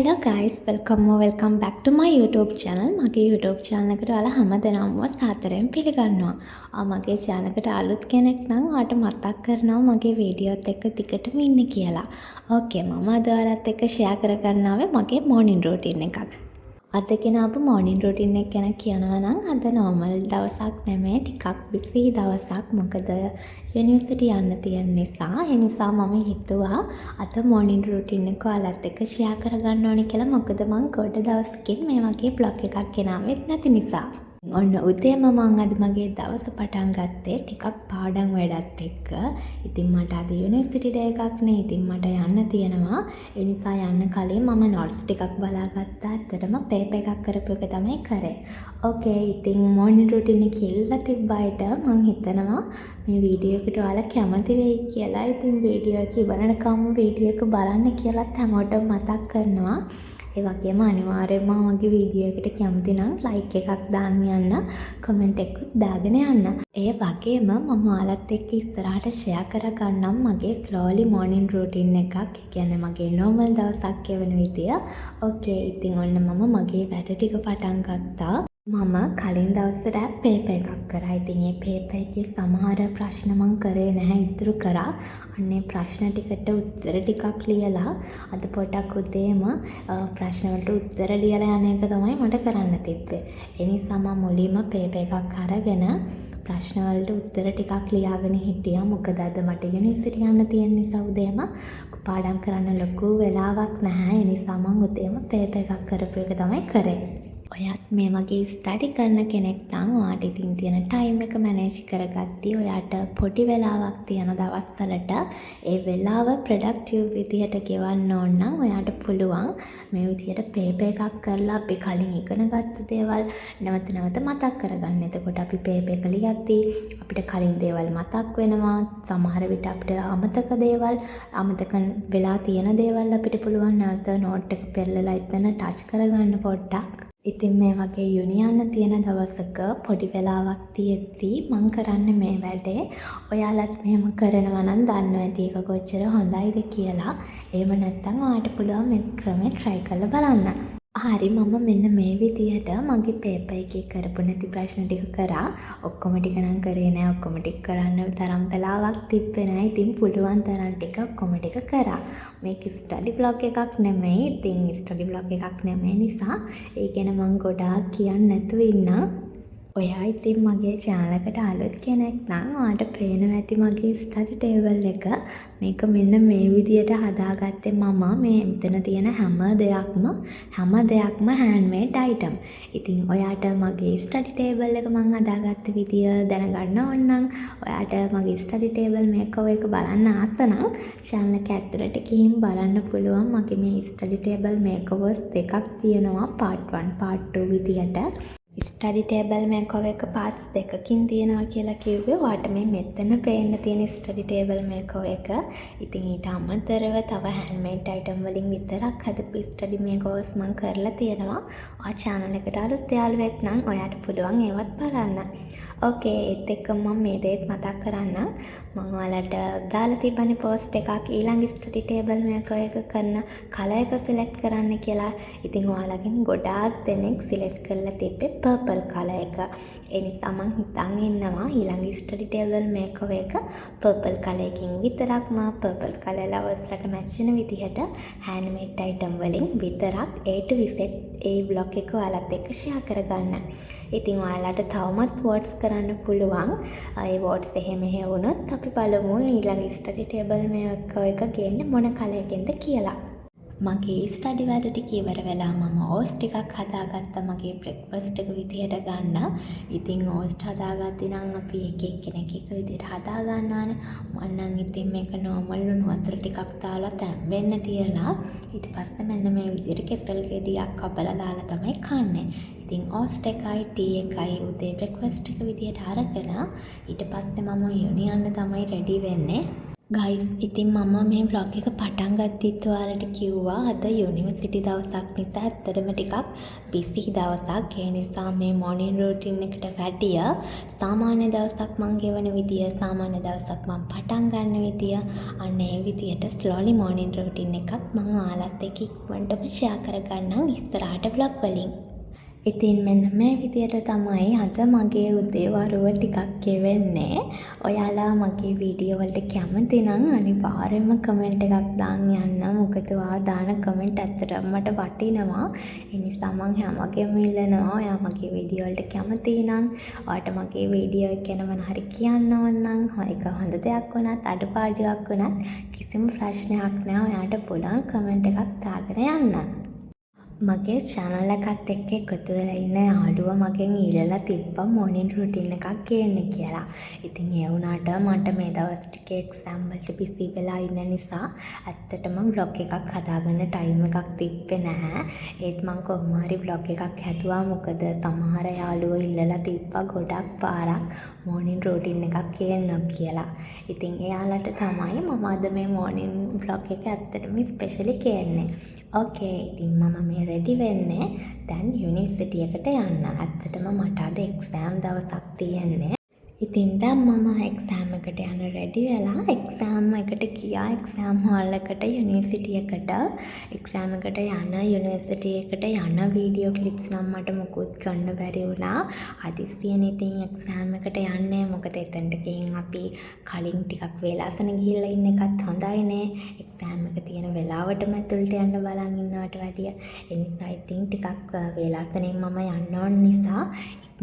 Hello guys, welcome back to my YouTube channel. මගේ YouTube channel එකට ඔයාලා හැමදෙනාම සාදරයෙන් පිළිගන්නවා. මගේ channel එකට අලුත් කෙනෙක් නම් ඔයාලට මතක් කරනවා මගේ වීඩියෝත් එක්ක දිගටම ඉන්න කියලා. Okay, මම අද ඔයාලත් එක්ක share කරගන්න ආවේ මගේ morning routine එකක්. අද ගෙනාවු morning routine එක ගැන කියනවා නම් අද normal දවසක් නෙමෙයි, ටිකක් busy දවසක්. මොකද යුනිවර්සිටි යන්න තියෙන නිසා. ඒ නිසා මම හිතුවා අද morning routine එක ඔයාලත් එක්ක share කරගන්න ඕනේ කියලා. මොකද මම ගොඩ දවසකින් මේ වගේ vlog එකක් ගෙනාවෙත් නැති නිසා. ඔන්න උදේම මම අද මගේ දවස පටන් ගත්තේ ටිකක් පාඩම් වැඩත් එක්ක. ඉතින් මට අද යුනිවර්සිටි ඩේ එකක් නේ. ඉතින් මට යන්න තියෙනවා. ඒ නිසා යන්න කලින් මම notes ටිකක් බලාගත්තා. ඇත්තටම paper එකක් කරපු එක තමයි කරේ. Okay, ඉතින් morning routine එක කියලා තිබ්බයිට මම හිතනවා මේ වීඩියෝ එකට ඔයාලා කැමති වෙයි කියලා. ඉතින් වීඩියෝ එක ඉවරනකම් වීඩියෝ එක බලන්න කියලාත් හැමෝටම මතක් කරනවා. ඒ වගේම අනිවාර්යයෙන්ම මගේ වීඩියෝ එකට කැමති නම් like එකක් දාන්න යන්න, comment එකකුත් දාගෙන යන්න. ඒ වගේම මම ඔයාලත් එක්ක ඉස්සරහට share කරගන්නම් මගේ slowly morning routine එකක්. ඒ කියන්නේ මගේ normal දවසක් ගෙවන විදිය. Okay, ඉතින් ඔන්න මම මගේ වැඩ ටික පටන් ගත්තා. මම කලින් දවසට paper එකක් කරා. ඉතින් මේ paper එකේ සමහර ප්‍රශ්න මම කරේ නැහැ, ඉතුරු කරා. අන්නේ ප්‍රශ්න ටිකට උත්තර ටිකක් ලියලා අද පොඩක් උදේම ප්‍රශ්න වලට උත්තර ලියලා යන එක තමයි මට කරන්න තිබ්බේ. ඒ නිසා මම මුලින්ම paper එකක් අරගෙන ප්‍රශ්න වලට උත්තර ටිකක් ලියාගෙන හිටියා. මොකද අද මට යුනිවර්සිටි යන්න තියෙන නිසා උදේම පාඩම් කරන්න ලොකු වෙලාවක් නැහැ. ඒ නිසා මම උදේම paper එකක් කරපු එක තමයි කරේ. ඔයත් මේ වගේ ස්ටඩි කරන කෙනෙක් නම් ඔයාට ඉතින් තියෙන ටයිම් එක මැනේජ් කරගත්තී. ඔයාට පොඩි වෙලාවක් තියෙන දවස්වලට ඒ වෙලාව ප්‍රොඩක්ටිව් විදිහට ගෙවන්න ඕන නම් ඔයාට පුළුවන් මේ විදිහට පේපර් එකක් කරලා අපි කලින් ඉගෙන ගත්ත දේවල් නැවත නැවත මතක් කරගන්න. එතකොට අපි පේපර් එක ලියද්දී අපිට කලින් දේවල් මතක් වෙනවා. සමහර විට අපිට අමතක වෙලා තියෙන දේවල් අපිට පුළුවන් නැවත නෝට් එක පෙරලලා එතන ටච් කරගන්න පොඩ්ඩක්. ඉතින් මේ වගේ යුනියන්න තියෙන දවසක පොඩි වෙලාවක් තියෙද්දී මම කරන්නේ මේ වැඩේ. ඔයාලත් මෙහෙම කරනවා නම් දන්නවා ඇති ඒක කොච්චර හොඳයිද කියලා. එහෙම නැත්නම් ඔයාලට පුළුවන් මේ ක්‍රමේ try කරලා බලන්න. හරි, මම මෙන්න මේ විදිහට මගේ paper එකේ කරපු නැති ප්‍රශ්න ටික කරා. ඔක්කොම ටික නම් කරේ නෑ. ඔක්කොම ටික කරන්න තරම් වෙලාවක් තිබ්බේ නෑ. ඉතින් පුළුවන් තරම් ටික ඔක්කොම ටික කරා. මේක ස්ටඩි බ්ලොග් එකක් නෙමෙයි. ඉතින් ස්ටඩි බ්ලොග් එකක් නෙමෙයි නිසා ඒ ගැන මම ගොඩාක් කියන්නේ නැතුව ඉන්නම්. ඔයා ඉතින් මගේ channel එකට අලුත් කෙනෙක් නම් ඔයාට පේනවා ඇති මගේ ස්ටඩි ටේබල් එක. මේක මෙන්න මේ විදියට හදාගත්තේ මම. මේ මෙතන තියෙන හැම දෙයක්ම handmade item. ඉතින් ඔයාට මගේ ස්ටඩි ටේබල් එක මම හදාගත්ත විදිය දැනගන්න ඕන නම් ඔයාට මගේ ස්ටඩි ටේබල් මේකෝවර් එක බලන්න ආස නම් channel එක ඇතුළට ගිහින් බලන්න පුළුවන්. මගේ මේ ස්ටඩි ටේබල් මේකෝවර්ස් දෙකක් තියෙනවා, part 1 part 2 විදියට. ස්ටඩි ටේබල් මේකෝවර් එක පාර්ට්ස් දෙකකින් තියෙනවා කියලා කිව්වේ. ඔයාට මේ මෙතන පේන්න තියෙන ස්ටඩි ටේබල් මේකෝවර් එක. ඉතින් ඊට අමතරව තව handmade item වලින් විතරක් හදපු ස්ටඩි මේකෝවර්ස් මම කරලා තියෙනවා. ඔයා channel එකට අලුත් යාළුවෙක් නම් ඔයාට පුළුවන් ඒවත් බලන්න. Okay, ඒත් එක්කම මම මේ දේත් මතක් කරන්නම්. මම ඔයාලට දාලා තිබ්බනේ post එකක් ඊළඟ ස්ටඩි ටේබල් මේකෝවර් එක කරන කලර් එක select කරන්න කියලා. ඉතින් ඔයාලගෙන් ගොඩාක් දෙනෙක් select කරලා තිබ්බේ purple color එක. ඒ නිසා මම හිතන් ඉන්නවා ඊළඟ ස්ටඩි ටේබල් මේකෝවර් එක purple color එකකින් විතරක්ම purple color lovers-ලට match වෙන විදිහට handmade item වලින් විතරක් A to Z A vlog එක ඔයාලත් එක්ක share කරගන්න. ඉතින් ඔයාලට තවමත් votes කරන්න පුළුවන්. ඒ votes එහෙම වුණොත් අපි බලමු ඊළඟ ස්ටඩි ටේබල් මේකෝවර් එක ගේන්න මොන color එකෙන්ද කියලා. මගේ ස්ටඩි වැඩ ටික ඉවර වෙලා මම ඕට්ස් ටිකක් හදාගත්තා මගේ බ්‍රෙක්ෆාස්ට් එක විදියට ගන්න. ඉතින් ඕට්ස් හදාගත්තේ නම් අපි එක එක්කෙනෙක් එක විදියට හදා ගන්නවානේ. මම නම් ඉතින් මේක normal ලුණු වතුර ටිකක් දාලා තැම්බෙන්න තියලා ඊට පස්සේ මෙන්න මේ විදියට කෙසල් ගෙඩියක් කපලා දාලා තමයි කන්නේ. ඉතින් ඕට්ස් එකයි ටී එකයි උදේ බ්‍රෙක්ෆාස්ට් එක විදියට අරගෙන ඊට පස්සේ මම යුනියන්න තමයි රෙඩි වෙන්නේ. ගයිස් ඉතින් මම මේ බ්ලොග් එක පටන් ගත්තත් ඔයාලට කිව්වා අද යුනිවර්සිටි දවසක් නිසා ඇත්තටම ටිකක් බිසි දවසක්. ඒ නිසා මේ මොර්නින් රූටින් එකට වැඩිය සාමාන්‍ය දවසක් මං ගෙවන විදිය, සාමාන්‍ය දවසක් මං පටන් ගන්න විදිය, අන්න ඒ විදියට ස්ලෝලි මොර්නින් රූටින් එකක් මං ඔයාලත් එක්ක ඉක්මනටම ෂෙයා කරගන්නම් ඉස්සරහට බ්ලොග් වලින්. ඉතින් මෙන්න මේ විදියට තමයි අද මගේ උදේවරුව ටිකක් ගෙවෙන්නේ. ඔයාලා මගේ වීඩියෝ වලට කැමති නම් අනිවාර්යයෙන්ම කමෙන්ට් එකක් දාන්න යන්න. මොකද ඔයා දාන කමෙන්ට් ඇත්තටම මට වටිනවා. ඒ නිසා මං හැමෝගෙම ඉල්ලනවා ඔයා මගේ වීඩියෝ වලට කැමති නම් ඔයාට මගේ වීඩියෝ එක ගැන මොන හරි කියන්න ඕන නම් ඒක හොඳ දෙයක් වුණත් අඩුපාඩුවක් වුණත් කිසිම ප්‍රශ්නයක් නැහැ. ඔයාට පුළුවන් කමෙන්ට් එකක් දාගෙන යන්න. මගේ channel එකත් එක්ක එකතු වෙලා ඉන්න යාළුවා මගෙන් ඉල්ලලා තිබ්බා මොර්නින් රූටින් එකක් ගේන්න කියලා. ඉතින් ඒ වුණාට මට මේ දවස් ටිකේ එක්සෑම් වලට බිසි වෙලා ඉන්න නිසා ඇත්තටම බ්ලොග් එකක් හදාගන්න ටයිම් එකක් තිබ්බේ නැහැ. ඒත් මම කොහොම හරි බ්ලොග් එකක් හැදුවා. මොකද සමහර යාළුවෝ ඉල්ලලා තිබ්බා ගොඩක් පාරක් මොර්නින් රූටින් එකක් ගේන්න කියලා. ඉතින් එයාලට තමයි මම අද මේ මොර්නින් බ්ලොග් එක ඇත්තටම ස්පෙෂලි ගේන්නේ. ඕකේ ඉතින් මම මේ රෙඩි වෙන්නේ දැන් යුනිවර්සිටි එකට යන්න. ඇත්තටම මට අද එක්සෑම් දවසක් තියෙන්නේ. ඉතින් දැන් මම එක්සෑම් එකට යන රෙඩි වෙලා එක්සෑම් එකට ගියා. එක්සෑම් හෝල් එකට යුනිවර්සිටි එකට එක්සෑම් එකට යන යුනිවර්සිටි එකට යන වීඩියෝ ක්ලිප්ස් නම් මට මොකුත් ගන්න බැරි වුණා. හදිස්සියෙන් ඉතින් එක්සෑම් එකට යන්නේ. මොකද එතනට ගිහින් අපි කලින් ටිකක් වේලාසන ගිහිල්ලා ඉන්න එකත් හොඳයිනේ. එක්සෑම් එක තියෙන වෙලාවටම ඇතුළට යන්න බලන් ඉන්නවට වැඩිය. ඒ නිසා ඉතින් ටිකක් වේලාසනෙන් මම යන්න ඕන නිසා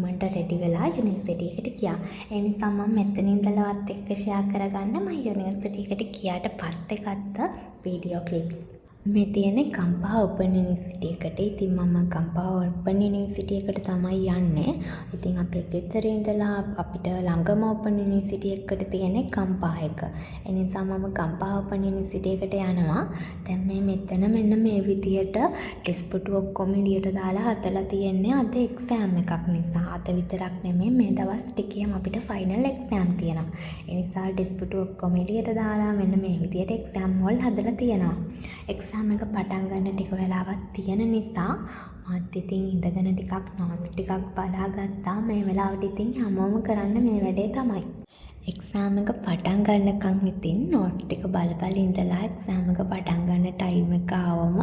මන්ට රෙඩි වෙලා යුනිවර්සිටි එකට ගියා. ඒ නිසා මම මෙතන ඉඳලාවත් එක්ක ෂෙයා කරගන්න මම යුනිවර්සිටි එකට ගියාට පස්සේ ගත්ත වීඩියෝ ක්ලිප්ස්. මේ තියෙන්නේ ගම්පහ ඕපන් යුනිවර්සිටි එකට. ඉතින් මම ගම්පහ ඕපන් යුනිවර්සිටි එකට තමයි යන්නේ. ඉතින් අපේ ගෙදර ඉඳලා අපිට ළඟම ඕපන් යුනිවර්සිටි එකට තියෙන්නේ ගම්පහ එක. ඒ නිසා මම ගම්පහ ඕපන් යුනිවර්සිටි එකට යනවා. දැන් මේ මෙතන මෙන්න මේ විදියට ටෙස්ට්පුටු ඔක්කොම එළියට දාලා හදලා තියෙන්නේ අද එක්සෑම් එකක් නිසා. අද විතරක් නෙමෙයි මේ දවස් ටිකේම අපිට ෆයිනල් එක්සෑම් තියෙනවා. ඒ නිසා ටෙස්ට්පුටු ඔක්කොම එළියට දාලා මෙන්න මේ විදියට එක්සෑම් හෝල් හදලා තියෙනවා. එක්සෑම් එක පටන් ගන්න ටික වෙලාවක් තියෙන නිසා මාත් ඉතින් ඉඳගෙන ටිකක් නෝට්ස් ටිකක් බලාගත්තා. මේ වෙලාවට ඉතින් හැමෝම කරන්න මේ වැඩේ තමයි. එක්සෑම් එක පටන් ගන්නකම් ඉතින් නෝට්ස් ටික බල ඉඳලා එක්සෑම් එක පටන් ගන්න ටයිම් එක ආවම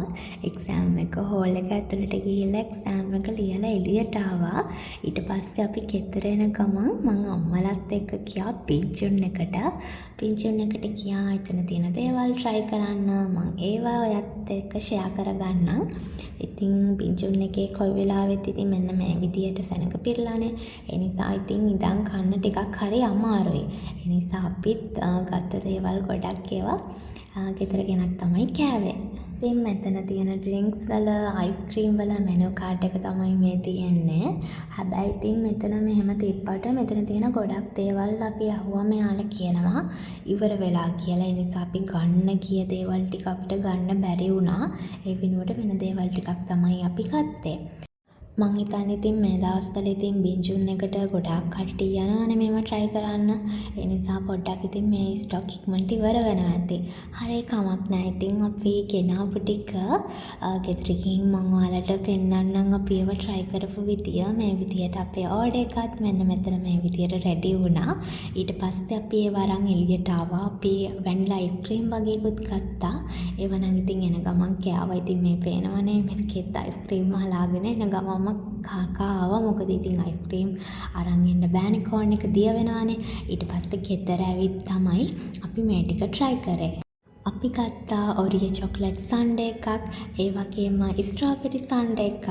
එක්සෑම් එක හෝල් එක ඇතුළට ගිහිල්ලා එක්සෑම් එක ලියලා එළියට ආවා. ඊට පස්සේ අපි ගෙදර එන ගමන් මම අම්මලත් එක්ක ගියා පින්චුන් එකට. පින්චුන් එකට ගියා එතන තියෙන දේවල් try කරන්න. මම ඒවා ඔයත් එක්ක ෂෙයා කරගන්නම්. ඉතින් පින්චුන් එකේ කොයි වෙලාවෙත් ඉතින් මෙන්න මේ විදියට සෙනඟ පිරලානේ. ඒ නිසා ඉතින් ඉඳන් කන්න ටිකක් හරි අමාරුයි. ඒ නිසා අපිත් ගත්ත දේවල් ගොඩක් ඒවා ගෙදර ගෙනත් තමයි කෑවේ. ඉතින් මෙතන තියෙන ඩ්‍රින්ක්ස් වල අයිස්ක්‍රීම් වල මෙනු කාඩ් එක තමයි මේ තියෙන්නේ. හැබැයි ඉතින් මෙතන මෙහෙම තිබ්බට මෙතන තියෙන ගොඩක් දේවල් අපි අහුවම යාලා කියනවා ඉවර වෙලා කියලා. ඒ නිසා අපි ගන්න ගිය දේවල් ටික අපිට ගන්න බැරි වුණා. ඒ වෙනුවට වෙන දේවල් ටිකක් තමයි අපි ගත්තේ. මං හිතන්නේ ඉතින් මේ දවස්වල ඉතින් බින්ජුන් එකට ගොඩාක් කට්ටිය යනවානේ මේව try කරන්න. ඒ නිසා පොඩ්ඩක් ඉතින් මේ ස්ටොක් ඉක්මනට ඉවර වෙනවා ඇති. හරි කමක් නැහැ. ඉතින් අපි ගෙනාවු ටික ගෙදර ගිහින් මං ඔයාලට පෙන්නන්නම් අපි ඒව try කරපු විදිය. මේ විදියට අපේ ඕඩර් එකත් මෙන්න මෙතන මේ විදියට රෙඩි වුණා. ඊට පස්සේ අපි ඒව අරන් එළියට ආවා. අපි වැනිලා අයිස්ක්‍රීම් වගේකුත් ගත්තා. ඒව නම් ඉතින් එන ගමන් කෑවා. ඉතින් මේ පේනවනේ මේකෙත් අයිස්ක්‍රීම් හලාගෙන එන ගමන් කාකා ආවා. මොකද ඉතින් අයිස්ක්‍රීම් අරන් එන්න බෑනේ කෝන් එක දිය වෙනවානේ. ඊට පස්සේ ගෙදර ඇවිත් තමයි අපි මේ ටික try කරේ. අපි ගත්තා ඔරියෝ චොක්ලට් සන්ඩේ එකක්, ඒ වගේම ස්ට්‍රෝබෙරි සන්ඩේ එකක්.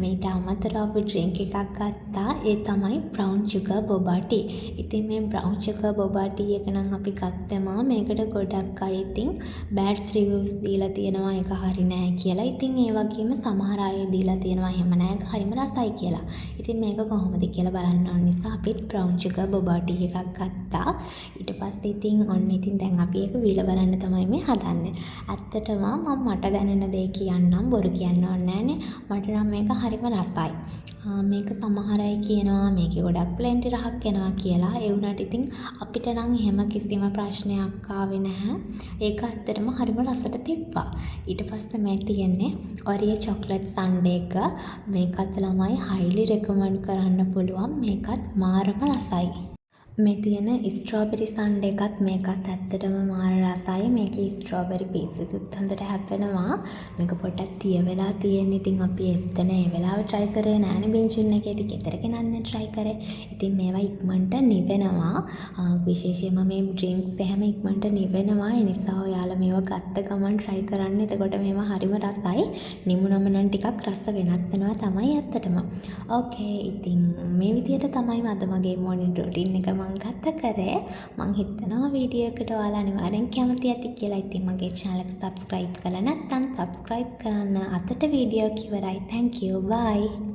මේට අමතරව අපි ඩ්‍රින්ක් එකක් ගත්තා. ඒ තමයි බ්‍රවුන් සුගර් බොබා ටී. ඉතින් මේ බ්‍රවුන් සුගර් බොබා ටී එක නම් අපි ගත්තම මේකට ගොඩක් ගොඩක් අය ඉතින් බෑඩ්ස් රිවිව්ස් දීලා තියෙනවා ඒක හරි නෑ කියලා. ඉතින් ඒ වගේම සමහර අය දීලා තියෙනවා එහෙම නෑ හරිම රසයි කියලා. ඉතින් මේක කොහොමද කියලා බලන්න ඕන නිසා අපිත් බ්‍රවුන් sugar boba tea එකක් ගත්තා. ඊට පස්සේ ඉතින් ඔන්න ඉතින් දැන් අපි ඒක බීලා බලන්න තමයි මේ හදන්නේ. ඇත්තටම මට දැනෙන දේ කියන්නම් බොරු කියන්න ඕනේ නෑනේ. මට නම් මේක හරිම රසයි. මේක සමහර අය කියනවා මේකේ ගොඩක් ප්ලෙන්ටි රහක් එනවා කියලා. ඒ වුණාට ඉතින් අපිට නම් එහෙම කිසිම ප්‍රශ්නයක් ආවේ නැහැ. ඒක ඇත්තටම හරිම රසට තිබ්බා. ඊට පස්සේ මේ තියෙන්නේ ඔරියෝ චොක්ලට් සන්ඩේ එක. මේකත් ළමයි highly recommend කරන්න පුළුවන්. මේකත් මාරම රසයි. මේ තියෙන ස්ට්‍රෝබෙරි සන්ඩේ එකත් මේකත් ඇත්තටම මාර රසයි. මේකේ ස්ට්‍රෝබෙරි පීසස් උත් හොඳට හැපෙනවා. මේක පොඩ්ඩක් තිය වෙලා තියෙන. ඉතින් අපි එතන ඒ වෙලාව try කරේ නෑනේ බින්ජුන් එකේදී ගෙදර ගෙනන්න try කරේ. ඉතින් මේවා ඉක්මනට නිවෙනවා. විශේෂයෙන්ම මේ ඩ්‍රින්ක්ස් එහෙම ඉක්මනට නිවෙනවා. ඒ නිසා ඔයාලා මේවා ගත්ත ගමන් try කරන්න. එතකොට මේවා හරිම රසයි. නිමුනම නම් ටිකක් රස වෙනස් වෙනවා තමයි ඇත්තටම. ඕකේ ඉතින් මේ විදියට තමයි අද මගේ morning routine එක මම ගත කරේ. මං හිතනවා වීඩියෝ එකට ඔයාලා අනිවාර්යෙන් කැමති ඇති කියලා. ඉතින් මගේ channel එක subscribe කරලා නැත්නම් subscribe කරන්න. අතට වීඩියෝ එක ඉවරයි. Thank you. Bye.